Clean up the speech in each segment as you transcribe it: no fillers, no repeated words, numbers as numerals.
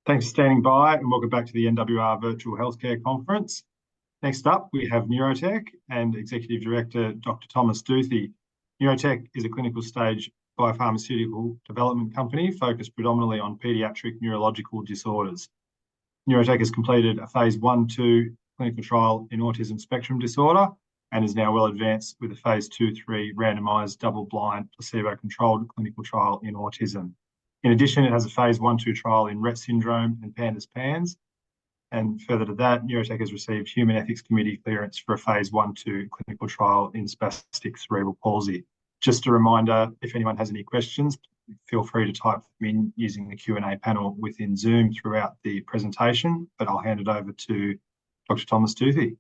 Thanks for standing by and welcome back to the NWR Virtual Healthcare Conference. Next up, we have Neurotech and Executive Director, Dr. Thomas Duthy. Neurotech is a clinical stage biopharmaceutical development company focused predominantly on paediatric neurological disorders. Neurotech has completed a phase 1/2 clinical trial in autism spectrum disorder and is now well advanced with a phase 2/3 randomised double-blind placebo-controlled clinical trial in autism. In addition, it has a phase 1/2 trial in Rett syndrome and PANDAS. And further to that, Neurotech has received Human Ethics Committee clearance for a phase 1/2 clinical trial in spastic cerebral palsy. Just a reminder, if anyone has any questions, feel free to type them in using the Q&A panel within Zoom throughout the presentation, but I'll hand it over to Dr. Thomas Duthy.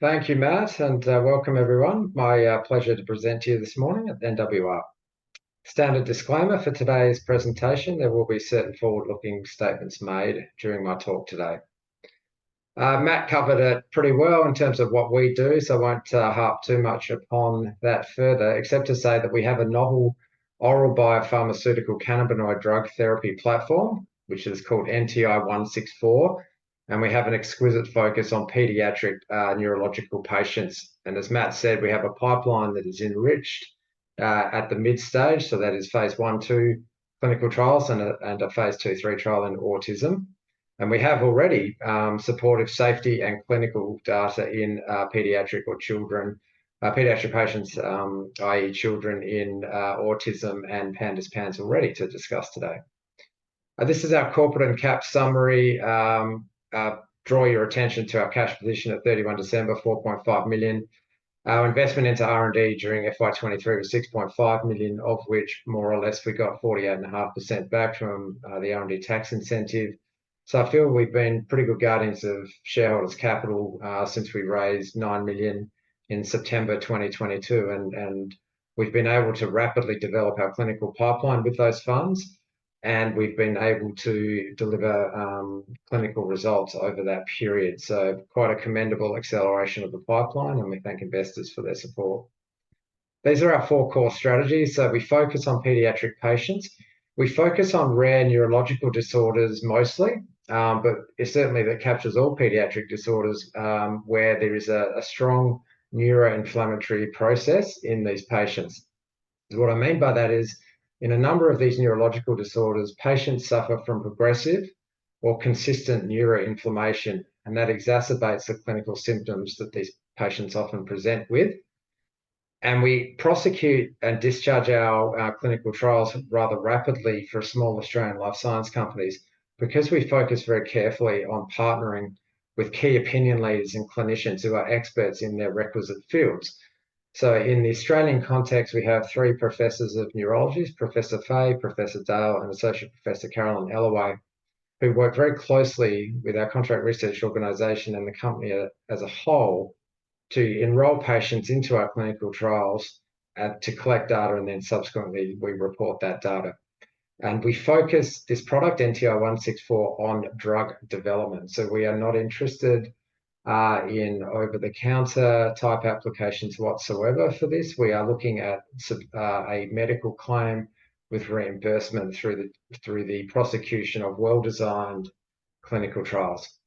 Thank you, Matt, and welcome everyone. My pleasure to present to you this morning at NWR. Standard disclaimer for today's presentation: there will be certain forward-looking statements made during my talk today. Matt covered it pretty well in terms of what we do, so I won't harp too much upon that further, except to say that we have a novel oral biopharmaceutical cannabinoid drug therapy platform, which is called NTI 164, and we have an exquisite focus on paediatric neurological patients. And as Matt said, we have a pipeline that is enriched at the mid stage, so that is phase 1/2 clinical trials and a phase 2/3 trial in autism. And we have already supportive safety and clinical data in paediatric patients, i.e. children in autism and PANDAS already to discuss today. This is our corporate and cap summary. Draw your attention to our cash position at 31 December, 4.5 million. Our investment into R&D during FY23 was 6.5 million, of which more or less we got 48.5% back from the R&D tax incentive. So I feel we've been pretty good guardians of shareholders' capital since we raised 9 million in September 2022, and we've been able to rapidly develop our clinical pipeline with those funds, and we've been able to deliver clinical results over that period. So quite a commendable acceleration of the pipeline, and we thank investors for their support. These are our 4 core strategies. So we focus on paediatric patients. We focus on rare neurological disorders mostly, but it certainly that captures all paediatric disorders where there is a strong neuroinflammatory process in these patients. What I mean by that is, in a number of these neurological disorders, patients suffer from progressive or consistent neuroinflammation, and that exacerbates the clinical symptoms that these patients often present with. And we prosecute and discharge our clinical trials rather rapidly for small Australian life science companies because we focus very carefully on partnering with key opinion leaders and clinicians who are experts in their requisite fields. So in the Australian context, we have 3 professors of neurology, Professor Fay, Professor Dale, and Associate Professor Carolyn Ellaway, who work very closely with our contract research organisation and the company as a whole to enrol patients into our clinical trials to collect data, and then subsequently we report that data. And we focus this product, NTI 164, on drug development. So we are not interested in over-the-counter type applications whatsoever for this. We are looking at a medical claim with reimbursement through the prosecution of well-designed clinical trials.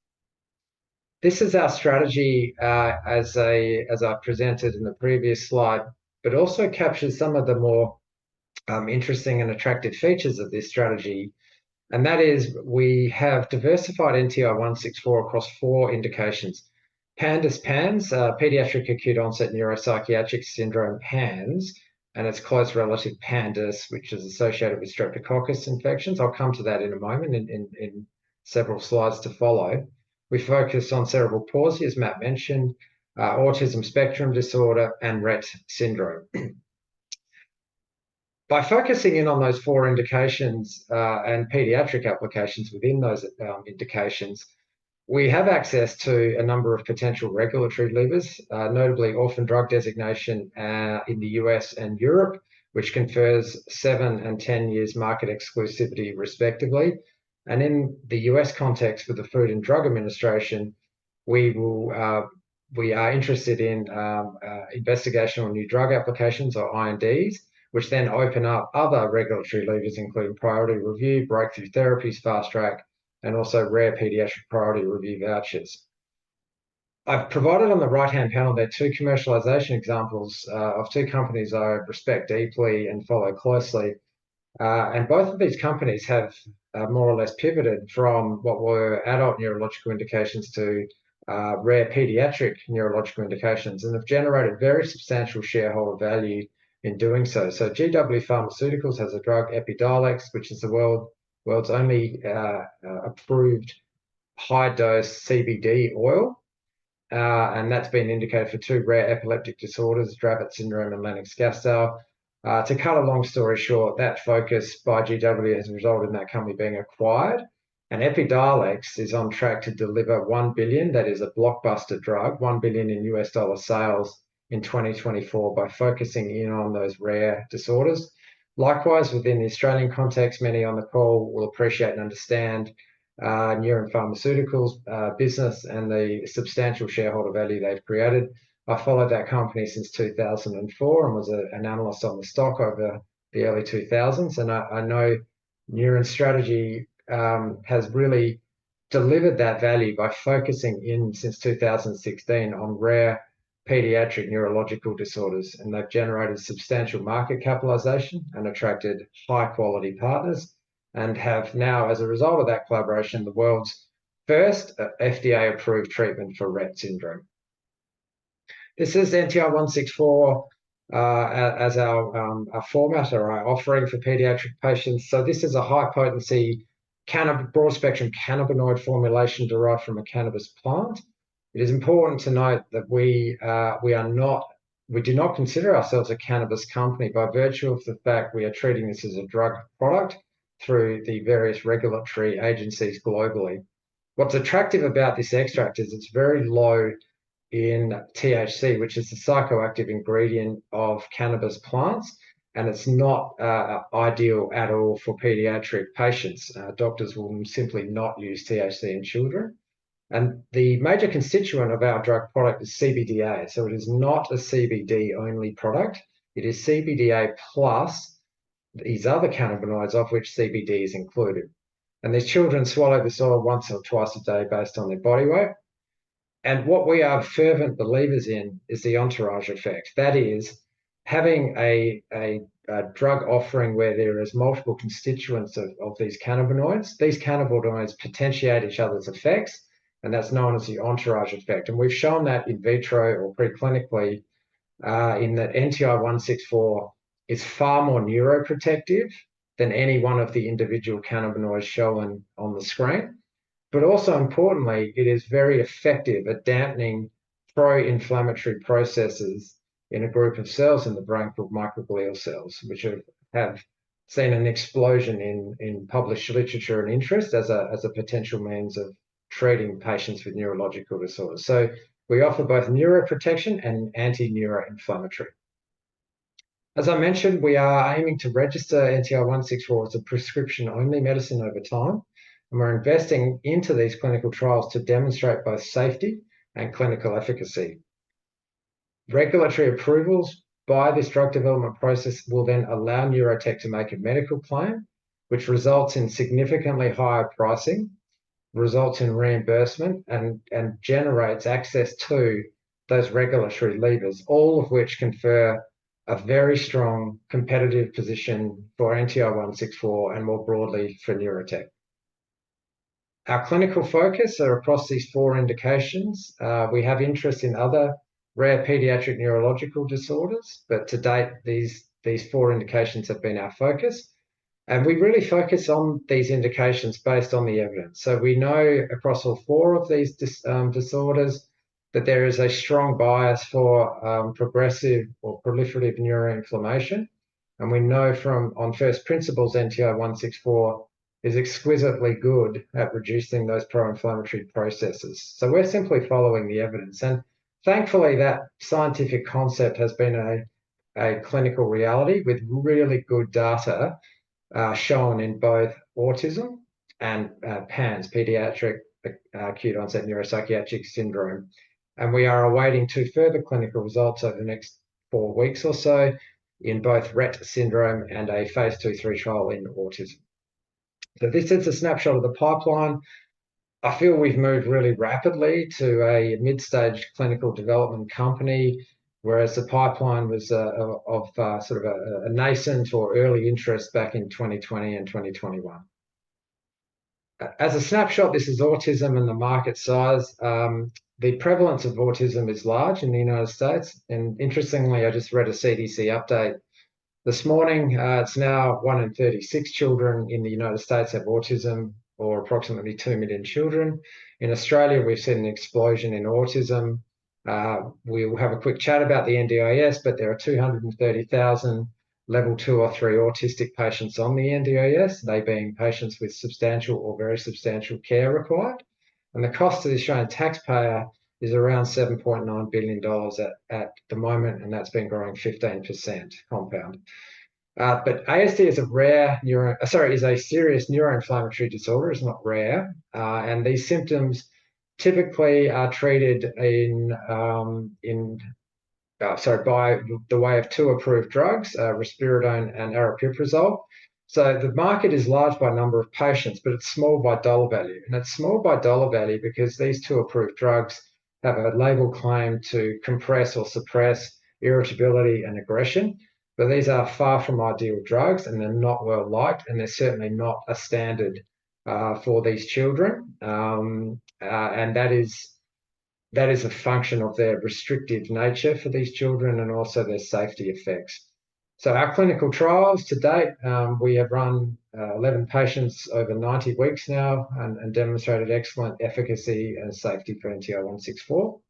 This is our strategy as I presented in the previous slide, but also captures some of the more interesting and attractive features of this strategy. And that is, we have diversified NTI 164 across 4 indications. PANDAS, Pediatric Acute Onset Neuropsychiatric Syndrome, PANS, and its close relative PANDAS, which is associated with streptococcus infections. I'll come to that in a moment in several slides to follow. We focus on cerebral palsy, as Matt mentioned, autism spectrum disorder, and Rett syndrome. By focusing in on those 4 indications and paediatric applications within those indications, we have access to a number of potential regulatory levers, notably orphan drug designation in the US and Europe, which confers 7 and 10 years market exclusivity respectively. And in the US context with the Food and Drug Administration, we are interested in investigational new drug applications, or INDs, which then open up other regulatory levers, including priority review, breakthrough therapies, fast track, and also rare pediatric priority review vouchers. I've provided on the right-hand panel there two commercialization examples of two companies I respect deeply and follow closely. And both of these companies have more or less pivoted from what were adult neurological indications to rare pediatric neurological indications, and have generated very substantial shareholder value in doing so. So GW Pharmaceuticals has a drug, Epidiolex, which is the world's only approved high-dose CBD oil. And that's been indicated for two rare epileptic disorders, Dravet syndrome and Lennox-Gastaut. To cut a long story short, that focus by GW has resulted in that company being acquired. And Epidiolex is on track to deliver $1 billion, that is a blockbuster drug, $1 billion in US dollar sales in 2024 by focusing in on those rare disorders. Likewise, within the Australian context, many on the call will appreciate and understand Neuron Pharmaceuticals business and the substantial shareholder value they've created. I followed that company since 2004 and was an analyst on the stock over the early 2000s. And I know Neuron's strategy has really delivered that value by focusing in since 2016 on rare pediatric neurological disorders. And they've generated substantial market capitalization and attracted high quality partners, and have now, as a result of that collaboration, the world's first FDA-approved treatment for Rett syndrome. This is NTI 164 as our format or our offering for pediatric patients. So this is a high-potency broad-spectrum cannabinoid formulation derived from a cannabis plant. It is important to note that we do not consider ourselves a cannabis company by virtue of the fact we are treating this as a drug product through the various regulatory agencies globally. What's attractive about this extract is it's very low in THC, which is the psychoactive ingredient of cannabis plants, and it's not ideal at all for pediatric patients. Doctors will simply not use THC in children. And the major constituent of our drug product is CBDA. So it is not a CBD only product. It is CBDA plus these other cannabinoids, of which CBD is included. And these children swallow this oil once or twice a day based on their body weight. And what we are fervent believers in is the entourage effect. That is, having a drug offering where there is multiple constituents of these cannabinoids. These cannabinoids potentiate each other's effects, and that's known as the entourage effect. And we've shown that in vitro or preclinically in that NTI 164 is far more neuroprotective than any one of the individual cannabinoids shown on the screen. But also importantly, it is very effective at dampening pro-inflammatory processes in a group of cells in the brain called microglial cells, which have seen an explosion in published literature and interest as a potential means of treating patients with neurological disorders. So we offer both neuroprotection and anti-neuroinflammatory. As I mentioned, we are aiming to register NTI 164 as a prescription-only medicine over time, and we're investing into these clinical trials to demonstrate both safety and clinical efficacy. Regulatory approvals by this drug development process will then allow Neurotech to make a medical claim, which results in significantly higher pricing, results in reimbursement, and generates access to those regulatory levers, all of which confer a very strong competitive position for NTI 164 and more broadly for Neurotech. Our clinical focus are across these four indications. We have interest in other rare pediatric neurological disorders, but to date, these four indications have been our focus. And we really focus on these indications based on the evidence. So we know across all four of these disorders that there is a strong bias for progressive or proliferative neuroinflammation. And we know from on first principles, NTI 164 is exquisitely good at reducing those pro-inflammatory processes. So we're simply following the evidence. And thankfully, that scientific concept has been a clinical reality with really good data shown in both autism and PANDS, pediatric acute onset neuropsychiatric syndrome. And we are awaiting two further clinical results over the next 4 weeks or so in both Rett syndrome and a phase 2/3 trial in autism. So this is a snapshot of the pipeline. I feel we've moved really rapidly to a mid-stage clinical development company, whereas the pipeline was sort of a nascent or early interest back in 2020 and 2021. As a snapshot, this is autism and the market size. The prevalence of autism is large in the United States. And interestingly, I just read a CDC update this morning. It's now 1 in 36 children in the United States have autism, or approximately 2 million children. In Australia, we've seen an explosion in autism. We'll have a quick chat about the NDIS, but there are 230,000 level 2 or 3 autistic patients on the NDIS, they being patients with substantial or very substantial care required. And the cost to the Australian taxpayer is around $7.9 billion at the moment, and that's been growing 15% compound. But ASD is a serious neuroinflammatory disorder. It's not rare, and these symptoms typically are treated by the way of 2 approved drugs, risperidone and aripiprazole. So the market is large by number of patients, but it's small by dollar value. And it's small by dollar value because these 2 approved drugs have a label claim to compress or suppress irritability and aggression. But these are far from ideal drugs, and they're not well liked, and they're certainly not a standard for these children. And that is a function of their restrictive nature for these children and also their safety effects. So our clinical trials to date, we have run 11 patients over 90 weeks now and demonstrated excellent efficacy and safety for NTI 164.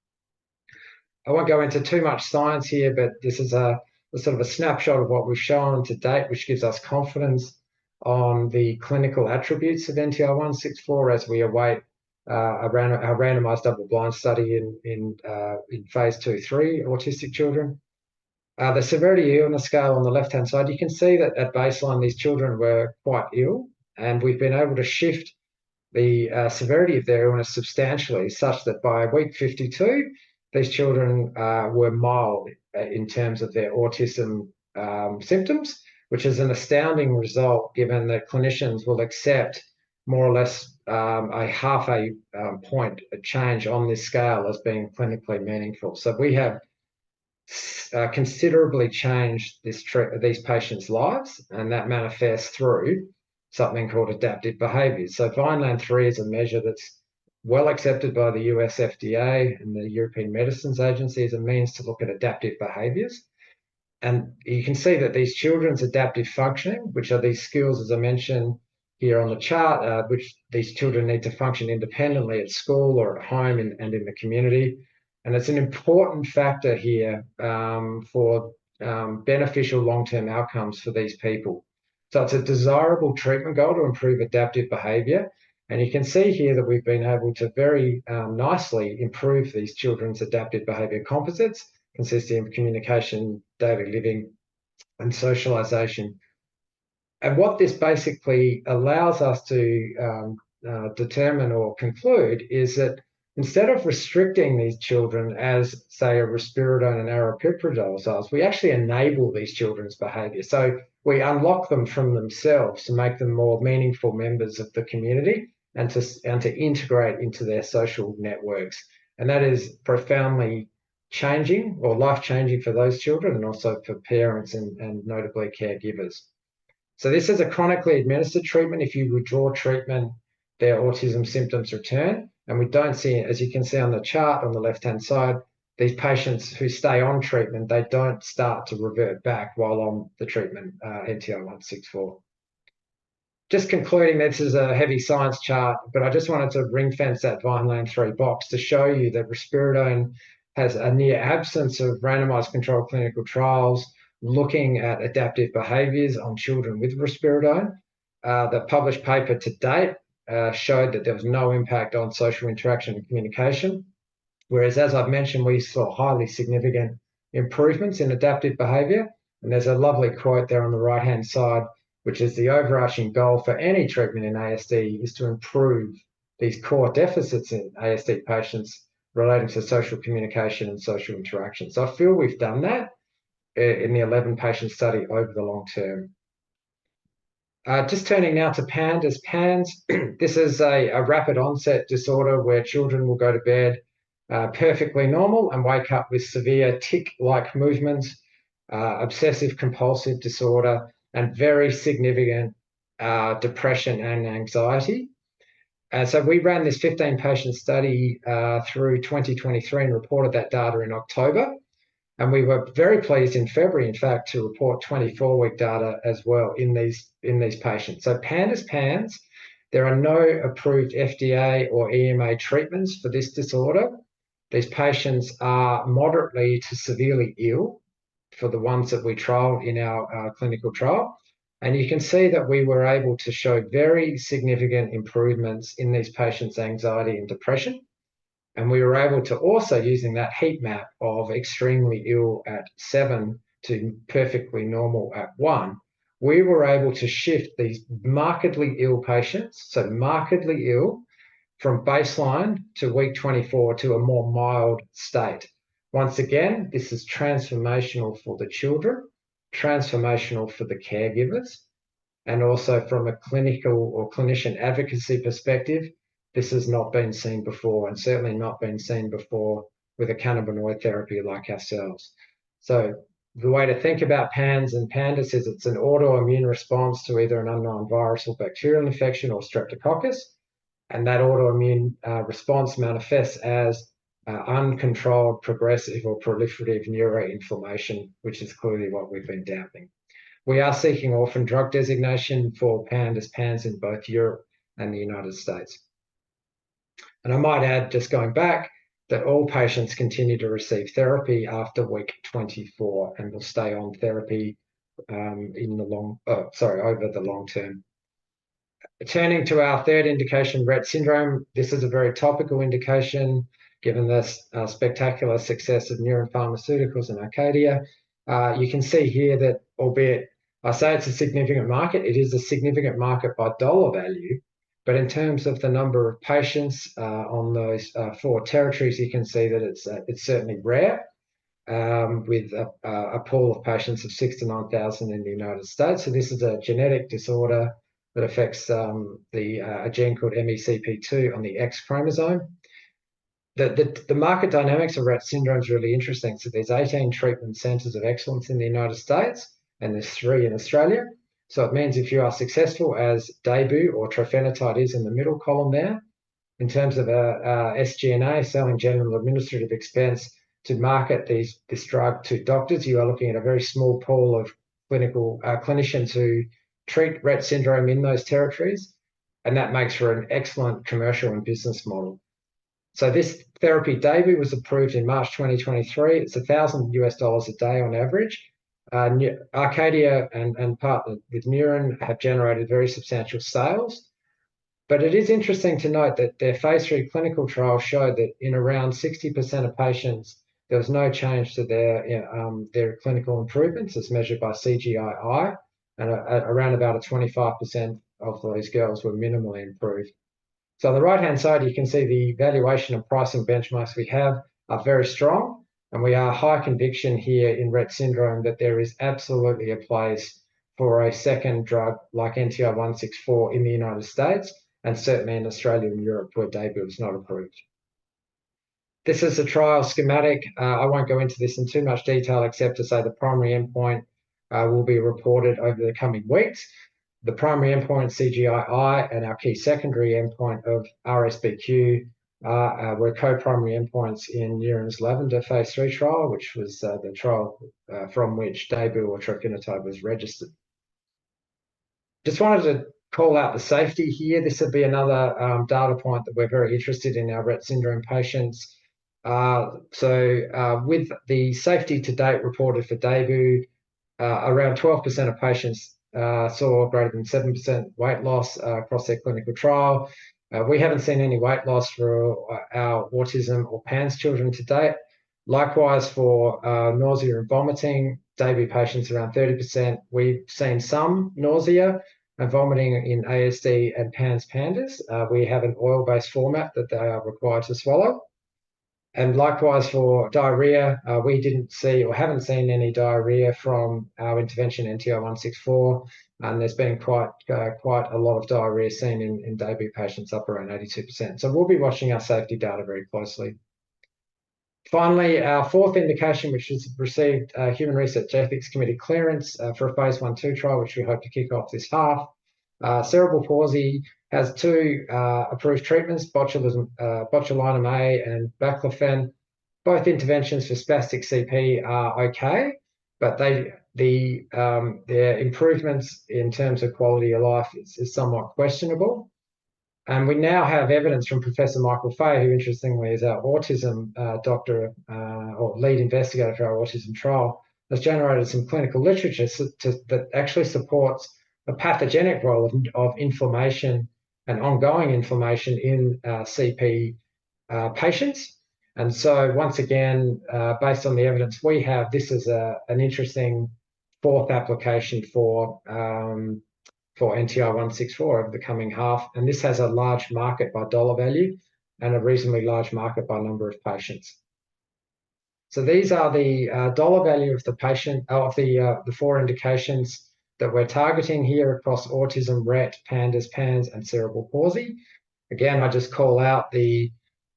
I won't go into too much science here, but this is a sort of a snapshot of what we've shown to date, which gives us confidence on the clinical attributes of NTI 164 as we await a randomized double-blind study in phase 2/3 autistic children. The severity illness scale on the left-hand side, you can see that at baseline these children were quite ill, and we've been able to shift the severity of their illness substantially, such that by week 52, these children were mild in terms of their autism symptoms, which is an astounding result given that clinicians will accept more or less a half a point change on this scale as being clinically meaningful. So we have considerably changed these patients' lives, and that manifests through something called adaptive behaviours. So Vineland-3 is a measure that's well accepted by the US FDA and the European Medicines Agency as a means to look at adaptive behaviours. And you can see that these children's adaptive functioning, which are these skills, as I mentioned here on the chart, which these children need to function independently at school or at home and in the community. And it's an important factor here for beneficial long-term outcomes for these people. So it's a desirable treatment goal to improve adaptive behaviour. And you can see here that we've been able to very nicely improve these children's adaptive behaviour composites, consisting of communication, daily living, and socialisation. And what this basically allows us to determine or conclude is that instead of restricting these children as, say, a risperidone and aripiprazole does, we actually enable these children's behaviour. So we unlock them from themselves to make them more meaningful members of the community and to integrate into their social networks. And that is profoundly changing or life-changing for those children and also for parents and notably caregivers. So this is a chronically administered treatment. If you withdraw treatment, their autism symptoms return. And we don't see, as you can see on the chart on the left-hand side, these patients who stay on treatment, they don't start to revert back while on the treatment NTI 164. Just concluding, this is a heavy science chart, but I just wanted to ring fence that Vineland-3 box to show you that risperidone has a near absence of randomized controlled clinical trials looking at adaptive behaviours on children with risperidone. The published paper to date showed that there was no impact on social interaction and communication, whereas, as I've mentioned, we saw highly significant improvements in adaptive behaviour. And there's a lovely quote there on the right-hand side, which is the overarching goal for any treatment in ASD is to improve these core deficits in ASD patients relating to social communication and social interaction. So I feel we've done that in the 11-patient study over the long term. Just turning now to PANDAS. PANS, this is a rapid onset disorder where children will go to bed perfectly normal and wake up with severe tic-like movements, obsessive compulsive disorder, and very significant depression and anxiety. So we ran this 15-patient study through 2023 and reported that data in October. And we were very pleased in February, in fact, to report 24-week data as well in these patients. So PANDAS PANS, there are no approved FDA or EMA treatments for this disorder. These patients are moderately to severely ill for the ones that we trialed in our clinical trial. And you can see that we were able to show very significant improvements in these patients' anxiety and depression. And we were able to also, using that heat map of extremely ill at 7 to perfectly normal at 1, we were able to shift these markedly ill patients, so markedly ill, from baseline to week 24 to a more mild state. Once again, this is transformational for the children, transformational for the caregivers, and also from a clinical or clinician advocacy perspective, this has not been seen before, and certainly not been seen before with a cannabinoid therapy like ourselves. So the way to think about PANS and PANDAS is it's an autoimmune response to either an unknown virus or bacterial infection or streptococcus. And that autoimmune response manifests as uncontrolled, progressive or proliferative neuroinflammation, which is clearly what we've been dampening. We are seeking orphan drug designation for PANDAS PANS in both Europe and the United States. And I might add, just going back, that all patients continue to receive therapy after week 24 and will stay on therapy over the long term. Turning to our third indication, Rett syndrome, this is a very topical indication given the spectacular success of Neuron Pharmaceuticals and Arcadia. You can see here that, albeit I say it's a significant market, it is a significant market by dollar value, but in terms of the number of patients on those 4 territories, you can see that it's certainly rare, with a pool of patients of 6,000 to 9,000 in the United States. So this is a genetic disorder that affects a gene called MECP2 on the X chromosome. The market dynamics of Rett syndrome is really interesting. So there's 18 treatment centres of excellence in the United States, and there's 3 in Australia. So it means if you are successful, as DAYBUE or trofinetide is in the middle column there, in terms of SG&A, selling general administrative expense, to market this drug to doctors, you are looking at a very small pool of clinicians who treat Rett syndrome in those territories, and that makes for an excellent commercial and business model. So this therapy, DAYBUE, was approved in March 2023. It's $1,000 a day on average. Arcadia and partnered with Neuron have generated very substantial sales. But it is interesting to note that their phase 3 clinical trial showed that in around 60% of patients, there was no change to their clinical improvements as measured by CGI-I, and around about 25% of those girls were minimally improved. So on the right-hand side, you can see the valuation and pricing benchmarks we have are very strong, and we are high conviction here in Rett syndrome that there is absolutely a place for a second drug like NTI 164 in the United States, and certainly in Australia and Europe where DAYBUE is not approved. This is a trial schematic. I won't go into this in too much detail except to say the primary endpoint will be reported over the coming weeks. The primary endpoint, CGI-I, and our key secondary endpoint of RSBQ were co-primary endpoints in Neuron's Lavender phase 3 trial, which was the trial from which DAYBUE or trofinetide was registered. Just wanted to call out the safety here. This would be another data point that we're very interested in our Rett syndrome patients. With the safety to date reported for DAYBUE, around 12% of patients saw greater than 7% weight loss across their clinical trial. We haven't seen any weight loss for our autism or PANS children to date. Likewise, for nausea and vomiting, DAYBUE patients around 30%. We've seen some nausea and vomiting in ASD and PANS PANDAS. We have an oil-based format that they are required to swallow. And likewise for diarrhea, we didn't see or haven't seen any diarrhea from our intervention NTI 164, and there's been quite a lot of diarrhea seen in debut patients, up around 82%. So we'll be watching our safety data very closely. Finally, our fourth indication, which has received Human Research Ethics Committee clearance for a phase 1/2 trial, which we hope to kick off this half. Cerebral palsy has two approved treatments, botulinum A and baclofen. Both interventions for spastic CP are okay, but their improvements in terms of quality of life is somewhat questionable. And we now have evidence from Professor Michael Fay, who interestingly is our autism doctor or lead investigator for our autism trial, has generated some clinical literature that actually supports a pathogenic role of inflammation and ongoing inflammation in CP patients. And so once again, based on the evidence we have, this is an interesting fourth application for NTI 164 over the coming half. And this has a large market by dollar value and a reasonably large market by number of patients. So these are the dollar value of the four indications that we're targeting here across autism, Rett, PANDAS, PANS, and cerebral palsy. Again, I just call out the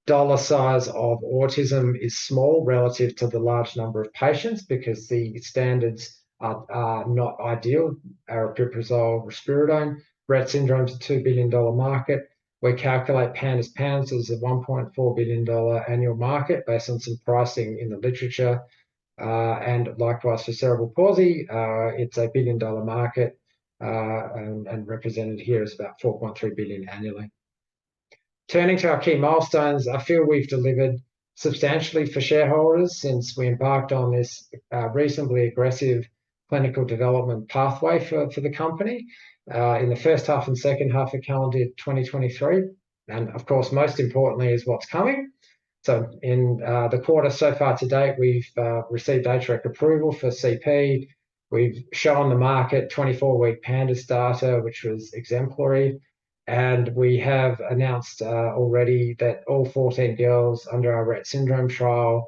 dollar size of autism is small relative to the large number of patients because the standards are not ideal. Aripiprazole, risperidone. Rett syndrome is a $2 billion market. We calculate PANDAS PANS as a $1.4 billion annual market based on some pricing in the literature. And likewise for cerebral palsy, it's a $1 billion market and represented here is about 4.3 billion annually. Turning to our key milestones, I feel we've delivered substantially for shareholders since we embarked on this reasonably aggressive clinical development pathway for the company in the first half and second half of calendar 2023. And of course, most importantly is what's coming. So in the quarter so far to date, we've received HREC approval for CP. We've shown the market 24-week PANDAS data, which was exemplary. And we have announced already that all 14 girls under our Rett syndrome trial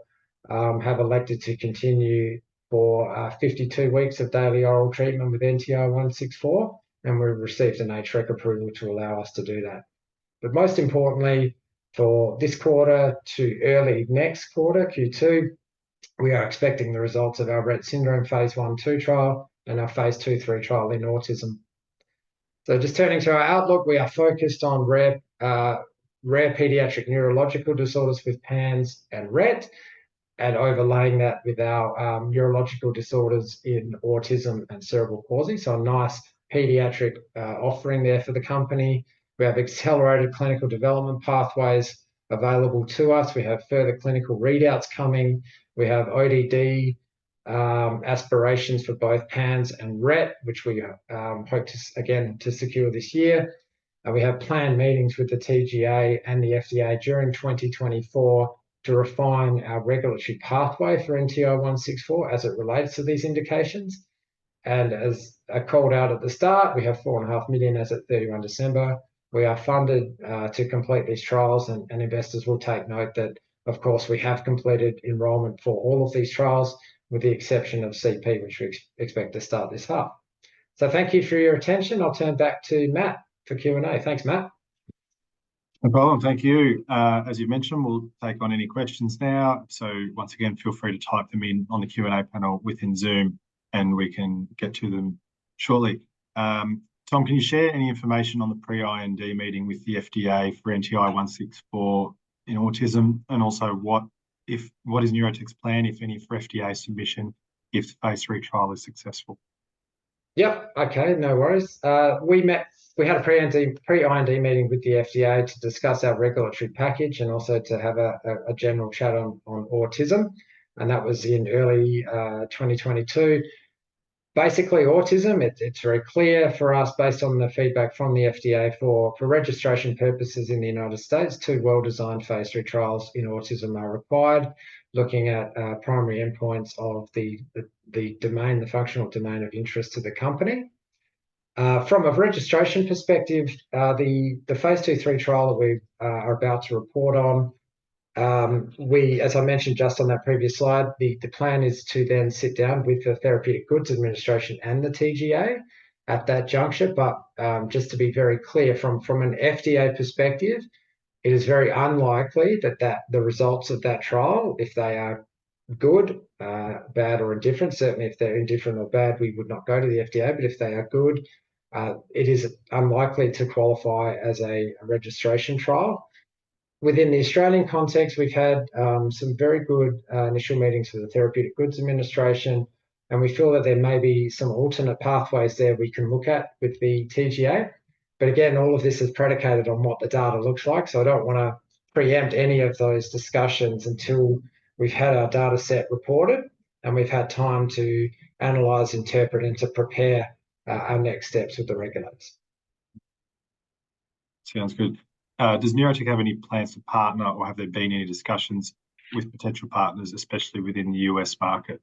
have elected to continue for 52 weeks of daily oral treatment with NTI 164. And we've received an HREC approval to allow us to do that. But most importantly, for this quarter to early next quarter, Q2, we are expecting the results of our Rett syndrome phase 1/2 trial and our phase 2/3 trial in autism. So just turning to our outlook, we are focused on rare pediatric neurological disorders with PANS and Rett, and overlaying that with our neurological disorders in autism and cerebral palsy. So a nice pediatric offering there for the company. We have accelerated clinical development pathways available to us. We have further clinical readouts coming. We have ODD aspirations for both PANS and Rett, which we hope to secure this year. We have planned meetings with the TGA and the FDA during 2024 to refine our regulatory pathway for NTI 164 as it relates to these indications. And as I called out at the start, we have $4.5 million as at 31 December. We are funded to complete these trials, and investors will take note that, of course, we have completed enrollment for all of these trials, with the exception of CP, which we expect to start this half. So thank you for your attention. I'll turn back to Matt for Q&A. Thanks, Matt. No problem. Thank you. As you mentioned, we'll take on any questions now. So once again, feel free to type them in on the Q&A panel within Zoom, and we can get to them shortly. Tom, can you share any information on the pre-IND meeting with the FDA for NTI 164 in autism, and also what is Neurotech's plan, if any, for FDA submission if the phase 3 trial is successful? Yep. Okay. No worries. We had a pre-IND meeting with the FDA to discuss our regulatory package and also to have a general chat on autism, and that was in early 2022. Basically, autism, it's very clear for us based on the feedback from the FDA for registration purposes in the United States, 2 well-designed phase 3 trials in autism are required, looking at primary endpoints of the functional domain of interest to the company. From a registration perspective, the phase 2/3 trial that we are about to report on As I mentioned just on that previous slide, the plan is to then sit down with the Therapeutic Goods Administration and the TGA at that juncture. But just to be very clear, from an FDA perspective, it is very unlikely that the results of that trial, if they are good, bad, or indifferent, certainly if they're indifferent or bad, we would not go to the FDA. But if they are good, it is unlikely to qualify as a registration trial. Within the Australian context, we've had some very good initial meetings with the Therapeutic Goods Administration, and we feel that there may be some alternate pathways there we can look at with the TGA. But again, all of this is predicated on what the data looks like, so I don't want to preempt any of those discussions until we've had our data set reported and we've had time to analyse, interpret, and to prepare our next steps with the regulators. Sounds good. Does Neurotech have any plans to partner, or have there been any discussions with potential partners, especially within the US market?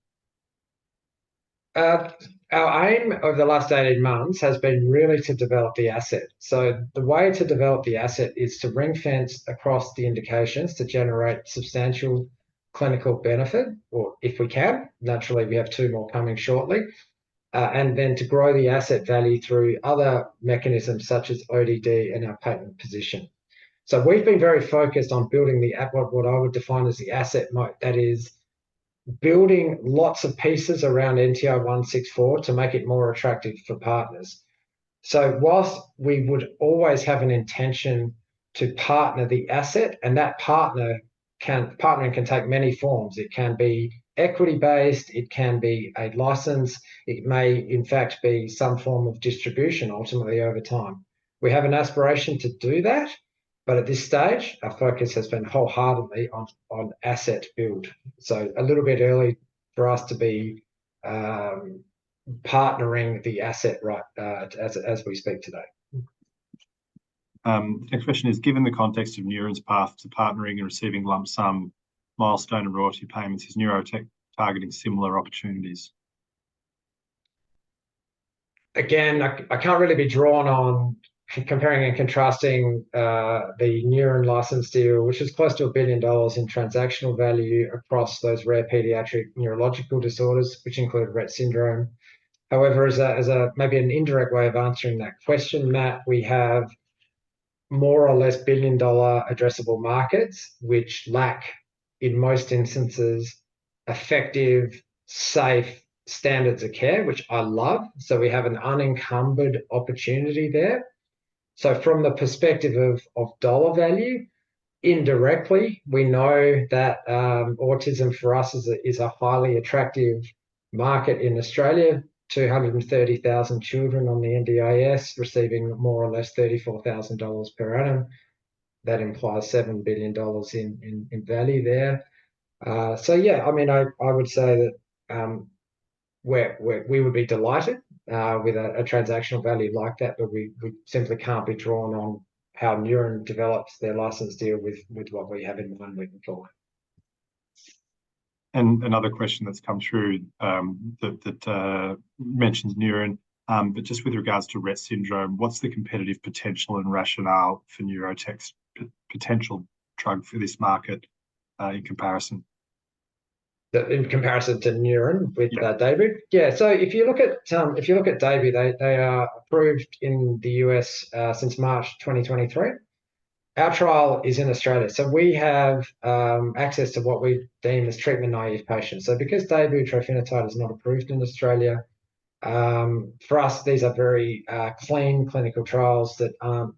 Our aim over the last 18 months has been really to develop the asset. So the way to develop the asset is to ring fence across the indications to generate substantial clinical benefit, or if we can, naturally we have 2 more coming shortly, and then to grow the asset value through other mechanisms such as ODD and our patent position. So we've been very focused on building what I would define as the asset moat, that is building lots of pieces around NTI 164 to make it more attractive for partners. So whilst we would always have an intention to partner the asset, and that partnering can take many forms. It can be equity-based, it can be a license, it may in fact be some form of distribution ultimately over time. We have an aspiration to do that, but at this stage, our focus has been wholeheartedly on asset build. So a little bit early for us to be partnering the asset right as we speak today. Next question is, given the context of Neuren's path to partnering and receiving lump sum, milestone and royalty payments, is Neurotech targeting similar opportunities? Again, I can't really be drawn on comparing and contrasting the Neuren license deal, which is close to $1 billion in transactional value across those rare pediatric neurological disorders, which include Rett syndrome. However, as a maybe an indirect way of answering that question, Matt, we have more or less $1 billion addressable markets, which lack, in most instances, effective, safe standards of care, which I love. So we have an unencumbered opportunity there. So from the perspective of dollar value, indirectly, we know that autism for us is a highly attractive market in Australia. 230,000 children on the NDIS receiving more or less $34,000 per annum. That implies $7 billion in value there. So yeah, I mean, I would say that we would be delighted with a transactional value like that, but we simply can't be drawn on how Neuren develops their license deal with what we have in mind moving forward. And another question that's come through that mentions Neuren, but just with regards to Rett syndrome, what's the competitive potential and rationale for Neurotech's potential drug for this market in comparison? In comparison to Neuren with DAYBUE? Yeah. So if you look at DAYBUE, they are approved in the US since March 2023. Our trial is in Australia, so we have access to what we deem as treatment-naive patients. So because DAYBUE trofinetide is not approved in Australia, for us these are very clean clinical trials that aren't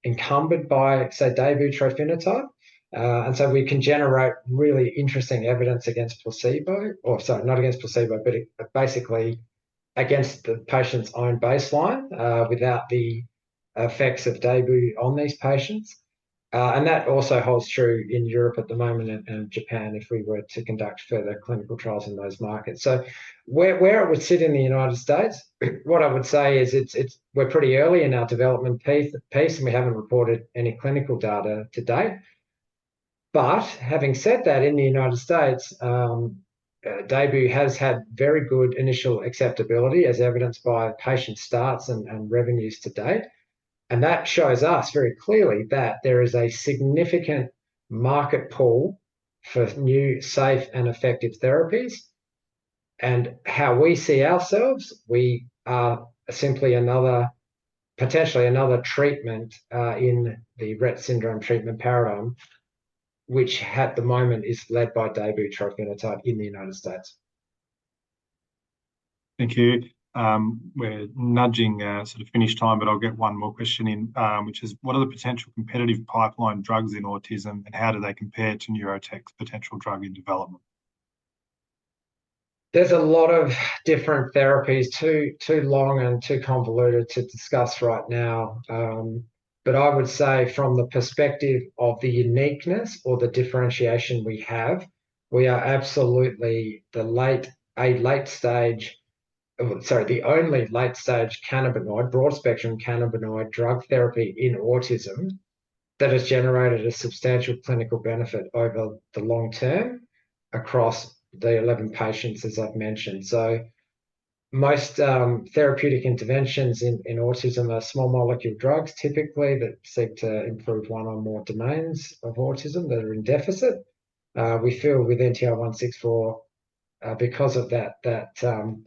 encumbered by, say, DAYBUE trofinetide. And so we can generate really interesting evidence against placebo, or sorry, not against placebo, but basically against the patient's own baseline without the effects of DAYBUE on these patients. And that also holds true in Europe at the moment and Japan if we were to conduct further clinical trials in those markets. So where it would sit in the United States, what I would say is we're pretty early in our development piece and we haven't reported any clinical data to date. But having said that, in the United States, DAYBUE has had very good initial acceptability as evidenced by patient starts and revenues to date. And that shows us very clearly that there is a significant market pull for new, safe, and effective therapies. And how we see ourselves, we are simply potentially another treatment in the Rett syndrome treatment paradigm, which at the moment is led by DAYBUE trofinetide in the United States. Thank you. We're nudging sort of finish time, but I'll get one more question in, which is, what are the potential competitive pipeline drugs in autism, and how do they compare to Neurotech's potential drug in development? There's a lot of different therapies, too long and too convoluted to discuss right now. But I would say, from the perspective of the uniqueness or the differentiation we have, we are absolutely the only late-stage cannabinoid, broad-spectrum cannabinoid drug therapy in autism that has generated a substantial clinical benefit over the long term across the 11 patients, as I've mentioned. So most therapeutic interventions in autism are small molecule drugs, typically, that seek to improve one or more domains of autism that are in deficit. We feel with NTI 164, because of that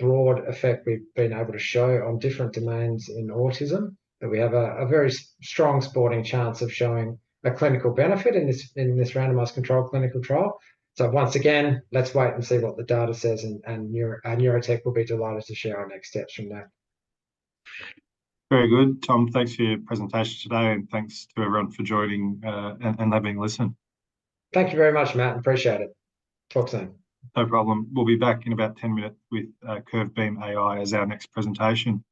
broad effect we've been able to show on different domains in autism, that we have a very strong sporting chance of showing a clinical benefit in this randomized controlled clinical trial. So once again, let's wait and see what the data says, and Neurotech will be delighted to share our next steps from there. Very good, Tom. Thanks for your presentation today, and thanks to everyone for joining and having listened. Thank you very much, Matt. Appreciate it. Talk soon. No problem. We'll be back in about 10 minutes with Curve Beam AI as our next presentation.